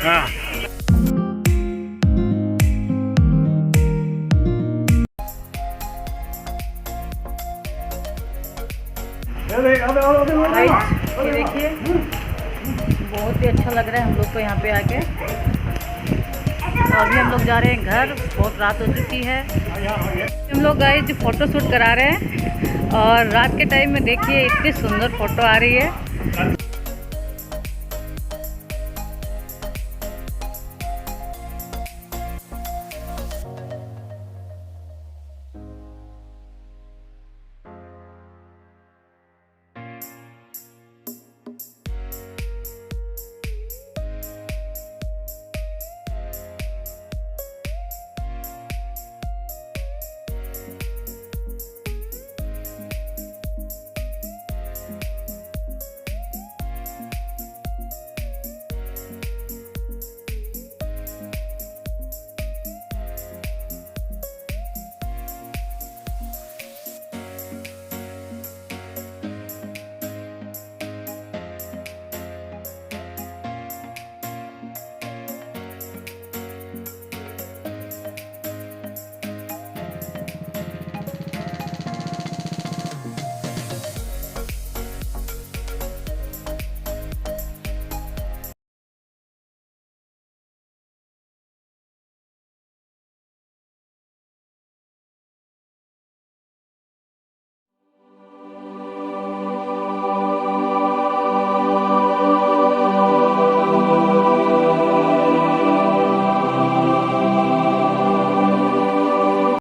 हाँ। ये देखिए बहुत ही अच्छा लग रहा है हम लोग को यहाँ पे आके। तो अभी हम लोग जा रहे हैं घर, बहुत रात हो चुकी है। हम लोग गाइस फोटो शूट करा रहे हैं और रात के टाइम में देखिए इतनी सुंदर फोटो आ रही है।